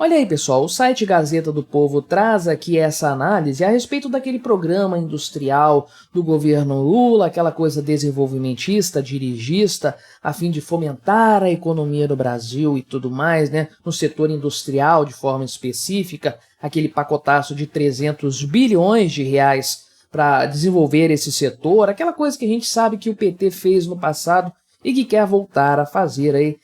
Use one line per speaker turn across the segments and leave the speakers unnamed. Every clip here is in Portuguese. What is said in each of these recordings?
Olha aí, pessoal, o site Gazeta do Povo traz aqui essa análise a respeito daquele programa industrial do governo Lula, aquela coisa desenvolvimentista, dirigista, a fim de fomentar a economia do Brasil e tudo mais, né, no setor industrial de forma específica, aquele pacotaço de 300 bilhões de reais para desenvolver esse setor, aquela coisa que a gente sabe que o PT fez no passado e que quer voltar a fazer aí,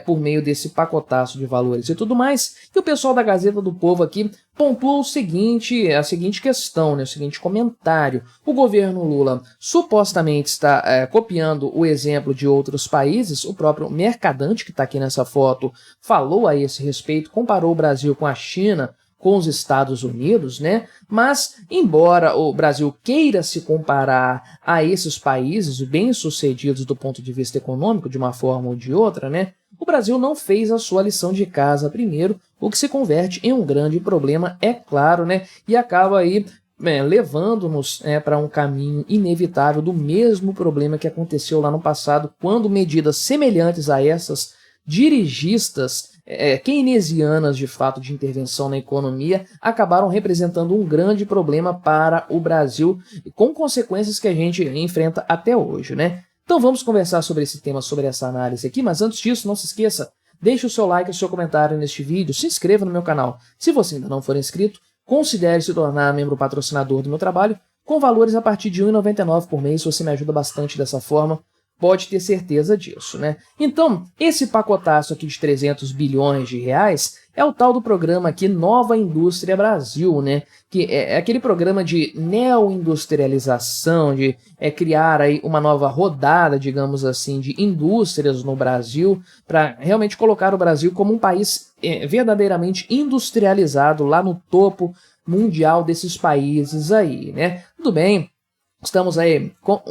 por meio desse pacotaço de valores e tudo mais. E o pessoal da Gazeta do Povo aqui pontua a seguinte questão, né, o seguinte comentário. O governo Lula supostamente está copiando o exemplo de outros países. O próprio Mercadante, que está aqui nessa foto, falou a esse respeito, comparou o Brasil com a China, com os Estados Unidos, né? Mas, embora o Brasil queira se comparar a esses países bem-sucedidos do ponto de vista econômico, de uma forma ou de outra, né? O Brasil não fez a sua lição de casa primeiro, o que se converte em um grande problema, é claro, né? E acaba aí levando-nos para um caminho inevitável do mesmo problema que aconteceu lá no passado, quando medidas semelhantes a essas dirigistas keynesianas de fato de intervenção na economia acabaram representando um grande problema para o Brasil, com consequências que a gente enfrenta até hoje, né? Então vamos conversar sobre esse tema, sobre essa análise aqui, mas antes disso, não se esqueça, deixe o seu like e o seu comentário neste vídeo, se inscreva no meu canal. Se você ainda não for inscrito, considere se tornar membro patrocinador do meu trabalho, com valores a partir de R$ 1,99 por mês, você me ajuda bastante dessa forma. Pode ter certeza disso, né? Então, esse pacotaço aqui de 300 bilhões de reais é o tal do programa aqui Nova Indústria Brasil, né? Que é aquele programa de neoindustrialização, de criar aí uma nova rodada, digamos assim, de indústrias no Brasil, para realmente colocar o Brasil como um país verdadeiramente industrializado lá no topo mundial desses países aí, né? Tudo bem. Estamos aí com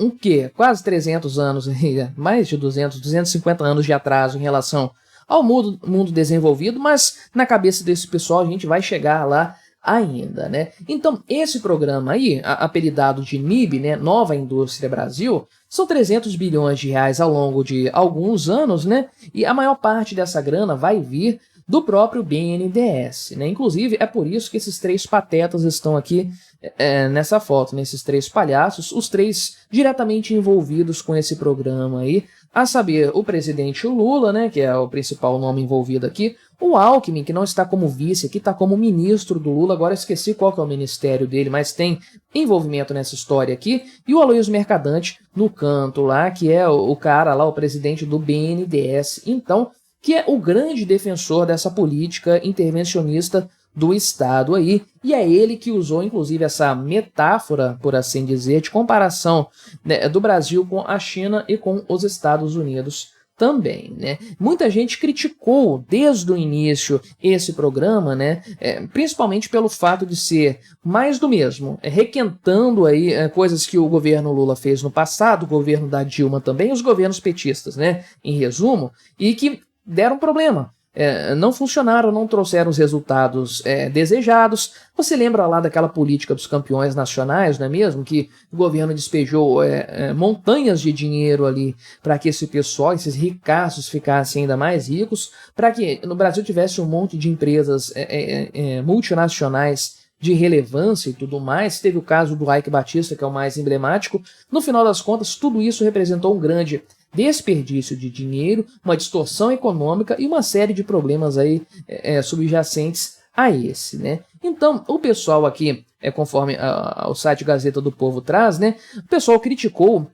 quase 300 anos, mais de 250 anos de atraso em relação ao mundo desenvolvido, mas na cabeça desse pessoal a gente vai chegar lá ainda, né? Então, esse programa aí, apelidado de NIB, né, Nova Indústria Brasil, são 300 bilhões de reais ao longo de alguns anos, né? E a maior parte dessa grana vai vir do próprio BNDES, né? Inclusive, é por isso que esses três patetas estão aqui nessa foto, né? Esses três palhaços, os três diretamente envolvidos com esse programa aí, a saber, o presidente Lula, né, que é o principal nome envolvido aqui, o Alckmin, que não está como vice aqui, está como ministro do Lula, agora esqueci qual que é o ministério dele, mas tem envolvimento nessa história aqui, e o Aloysio Mercadante no canto lá, que é o cara lá, o presidente do BNDES, então, que é o grande defensor dessa política intervencionista do Estado aí, e é ele que usou, inclusive, essa metáfora, por assim dizer, de comparação, né, do Brasil com a China e com os Estados Unidos também, né? Muita gente criticou desde o início esse programa, né, principalmente pelo fato de ser mais do mesmo, requentando aí coisas que o governo Lula fez no passado, o governo da Dilma também, os governos petistas, né, em resumo, e que deram problema. Não funcionaram, não trouxeram os resultados desejados. Você lembra lá daquela política dos campeões nacionais, não é mesmo? Que o governo despejou montanhas de dinheiro ali para que esse pessoal, esses ricaços, ficassem ainda mais ricos, para que no Brasil tivesse um monte de empresas multinacionais de relevância e tudo mais. Teve o caso do Ike Batista, que é o mais emblemático. No final das contas, tudo isso representou um grande desperdício de dinheiro, uma distorção econômica e uma série de problemas aí subjacentes a esse, né? Então, o pessoal aqui, conforme o site Gazeta do Povo traz, né, o pessoal criticou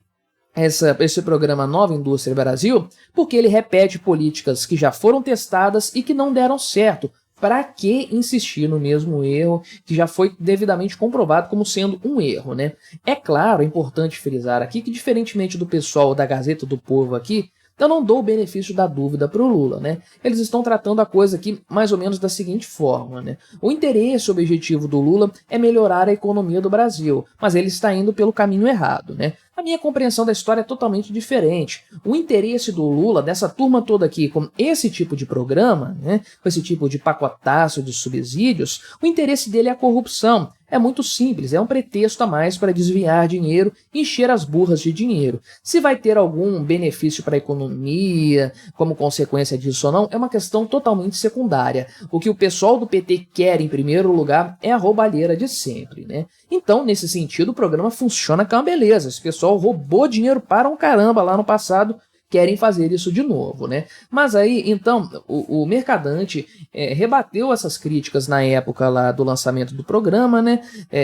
esse programa Nova Indústria Brasil porque ele repete políticas que já foram testadas e que não deram certo. Para que insistir no mesmo erro que já foi devidamente comprovado como sendo um erro, né? É claro, é importante frisar aqui que, diferentemente do pessoal da Gazeta do Povo aqui, eu não dou o benefício da dúvida para o Lula, né? Eles estão tratando a coisa aqui mais ou menos da seguinte forma, né? O interesse objetivo do Lula é melhorar a economia do Brasil, mas ele está indo pelo caminho errado, né? A minha compreensão da história é totalmente diferente. O interesse do Lula, dessa turma toda aqui, com esse tipo de programa, né, com esse tipo de pacotaço de subsídios, o interesse dele é a corrupção. É muito simples, é um pretexto a mais para desviar dinheiro e encher as burras de dinheiro. Se vai ter algum benefício para a economia, como consequência disso ou não, é uma questão totalmente secundária. O que o pessoal do PT quer, em primeiro lugar, é a roubalheira de sempre, né? Então, nesse sentido, o programa funciona com uma beleza. Esse pessoal roubou dinheiro para um caramba lá no passado, querem fazer isso de novo, né? Mas aí, então, o Mercadante rebateu essas críticas na época lá do lançamento do programa, né?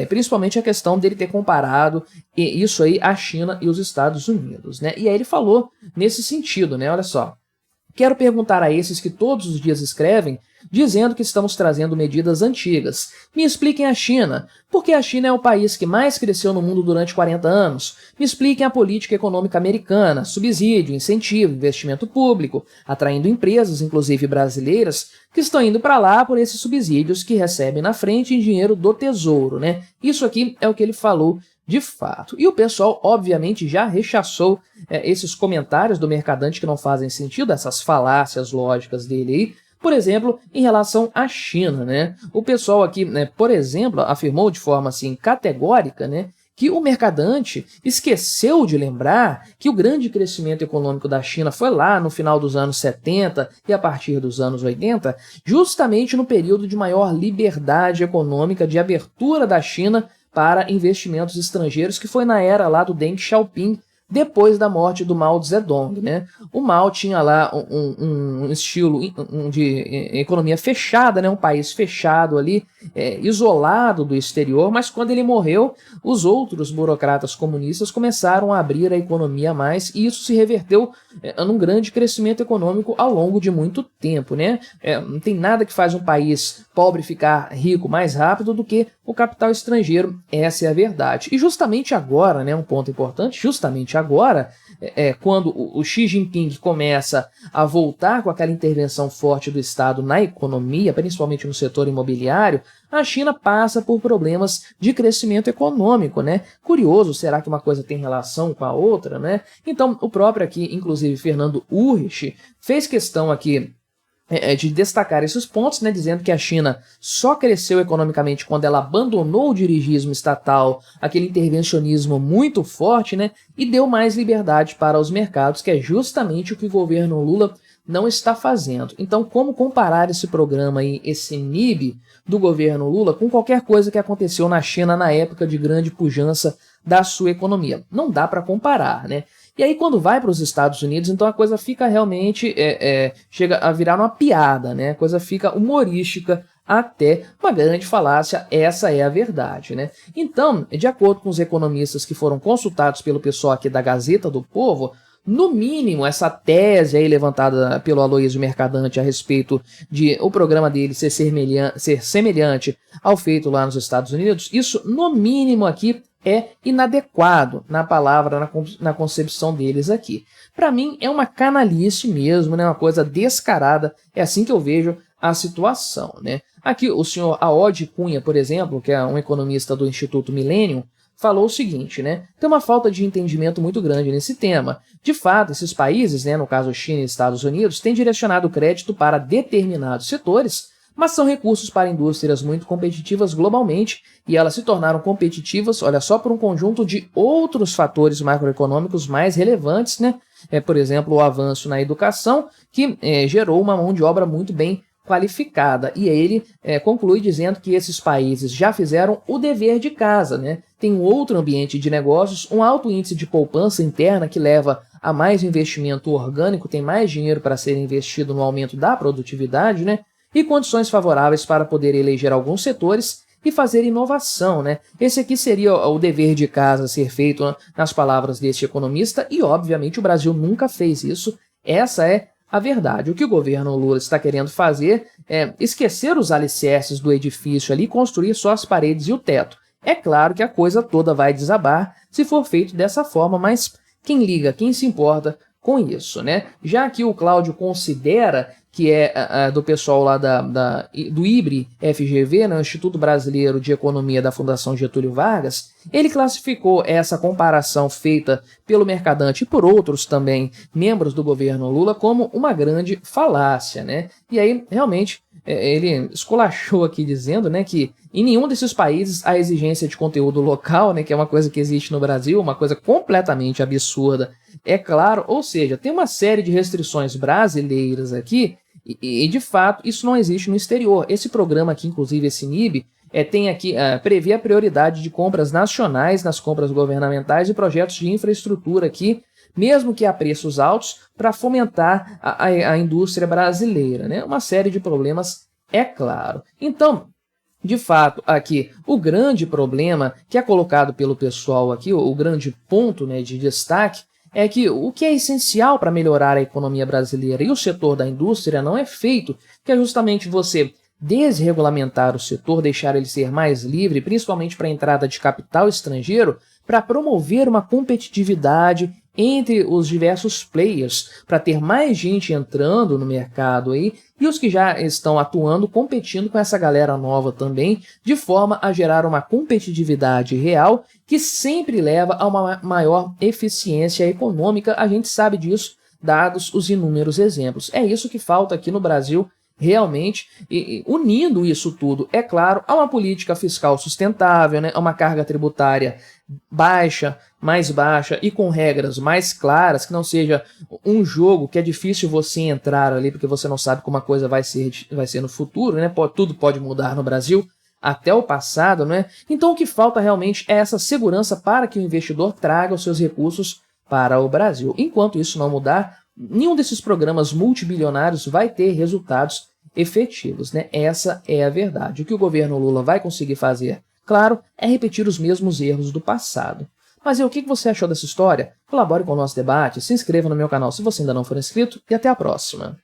Principalmente a questão dele ter comparado isso aí à China e os Estados Unidos, né? E aí ele falou nesse sentido, né? Olha só. Quero perguntar a esses que todos os dias escrevem, dizendo que estamos trazendo medidas antigas. Me expliquem a China. Por que a China é o país que mais cresceu no mundo durante 40 anos? Me expliquem a política econômica americana, subsídio, incentivo, investimento público, atraindo empresas, inclusive brasileiras, que estão indo para lá por esses subsídios que recebem na frente em dinheiro do Tesouro, né? Isso aqui é o que ele falou de fato. E o pessoal, obviamente, já rechaçou esses comentários do Mercadante que não fazem sentido, essas falácias lógicas dele aí, por exemplo, em relação à China, né? O pessoal aqui, né, por exemplo, afirmou de forma assim categórica, né, que o Mercadante esqueceu de lembrar que o grande crescimento econômico da China foi lá no final dos anos 70 e a partir dos anos 80, justamente no período de maior liberdade econômica, de abertura da China para investimentos estrangeiros, que foi na era lá do Deng Xiaoping, depois da morte do Mao Zedong, né? O Mao tinha lá um estilo de economia fechada, né? Um país fechado ali, isolado do exterior, mas quando ele morreu, os outros burocratas comunistas começaram a abrir a economia mais, e isso se reverteu num grande crescimento econômico ao longo de muito tempo, né? Não tem nada que faz um país pobre ficar rico mais rápido do que o capital estrangeiro, essa é a verdade. E justamente agora, né, um ponto importante, justamente agora, quando o Xi Jinping começa a voltar com aquela intervenção forte do Estado na economia, principalmente no setor imobiliário, a China passa por problemas de crescimento econômico, né? Curioso, será que uma coisa tem relação com a outra, né? Então, o próprio aqui, inclusive, Fernando Urrich, fez questão aqui de destacar esses pontos, né, dizendo que a China só cresceu economicamente quando ela abandonou o dirigismo estatal, aquele intervencionismo muito forte, né, e deu mais liberdade para os mercados, que é justamente o que o governo Lula não está fazendo. Então, como comparar esse programa aí, esse NIB do governo Lula, com qualquer coisa que aconteceu na China na época de grande pujança da sua economia? Não dá para comparar, né? E aí, quando vai para os Estados Unidos, então a coisa fica realmente, chega a virar uma piada, né? A coisa fica humorística, até uma grande falácia, essa é a verdade, né? Então, de acordo com os economistas que foram consultados pelo pessoal aqui da Gazeta do Povo, no mínimo, essa tese aí levantada pelo Aloysio Mercadante a respeito de o programa dele ser semelhante ao feito lá nos Estados Unidos, isso, no mínimo aqui, é inadequado na palavra, na concepção deles aqui. Para mim, é uma canalice mesmo, né? Uma coisa descarada, é assim que eu vejo a situação, né? Aqui, o senhor Aod Cunha, por exemplo, que é um economista do Instituto Millennium, falou o seguinte, né? Tem uma falta de entendimento muito grande nesse tema. De fato, esses países, né, no caso China e Estados Unidos, têm direcionado crédito para determinados setores, mas são recursos para indústrias muito competitivas globalmente, e elas se tornaram competitivas, olha só, por um conjunto de outros fatores macroeconômicos mais relevantes, né? Por exemplo, o avanço na educação, que gerou uma mão de obra muito bem qualificada. E ele conclui dizendo que esses países já fizeram o dever de casa, né? Tem um outro ambiente de negócios, um alto índice de poupança interna que leva a mais investimento orgânico, tem mais dinheiro para ser investido no aumento da produtividade, né? E condições favoráveis para poder eleger alguns setores e fazer inovação, né? Esse aqui seria o dever de casa a ser feito nas palavras deste economista, e obviamente o Brasil nunca fez isso. Essa é a verdade. O que o governo Lula está querendo fazer é esquecer os alicerces do edifício ali e construir só as paredes e o teto. É claro que a coisa toda vai desabar se for feito dessa forma, mas quem liga, quem se importa com isso, né? Já que o Cláudio considera que é do pessoal lá do IBRE-FGV, né, o Instituto Brasileiro de Economia da Fundação Getúlio Vargas, ele classificou essa comparação feita pelo Mercadante e por outros também membros do governo Lula como uma grande falácia, né? E aí, realmente, ele esculachou aqui dizendo, né, que em nenhum desses países a exigência de conteúdo local, né, que é uma coisa que existe no Brasil, uma coisa completamente absurda, é claro, ou seja, tem uma série de restrições brasileiras aqui e de fato, isso não existe no exterior. Esse programa aqui, inclusive esse NIB, tem aqui, prevê a prioridade de compras nacionais nas compras governamentais e projetos de infraestrutura aqui, mesmo que a preços altos, para fomentar a indústria brasileira, né? Uma série de problemas, é claro. Então, de fato, aqui, o grande problema que é colocado pelo pessoal aqui, o grande ponto, né, de destaque, é que o que é essencial para melhorar a economia brasileira e o setor da indústria não é feito, que é justamente você desregulamentar o setor, deixar ele ser mais livre, principalmente para a entrada de capital estrangeiro, para promover uma competitividade entre os diversos players, para ter mais gente entrando no mercado aí, e os que já estão atuando competindo com essa galera nova também, de forma a gerar uma competitividade real que sempre leva a uma maior eficiência econômica. A gente sabe disso, dados os inúmeros exemplos. É isso que falta aqui no Brasil, realmente, e unindo isso tudo, é claro, a uma política fiscal sustentável, né, a uma carga tributária baixa, mais baixa e com regras mais claras, que não seja um jogo que é difícil você entrar ali porque você não sabe como a coisa vai ser no futuro, né? Tudo pode mudar no Brasil, até o passado, né? Então o que falta realmente é essa segurança para que o investidor traga os seus recursos para o Brasil. Enquanto isso não mudar, nenhum desses programas multibilionários vai ter resultados efetivos, né? Essa é a verdade. O que o governo Lula vai conseguir fazer, claro, é repetir os mesmos erros do passado. Mas e o que você achou dessa história? Colabore com o nosso debate, se inscreva no meu canal se você ainda não for inscrito e até a próxima.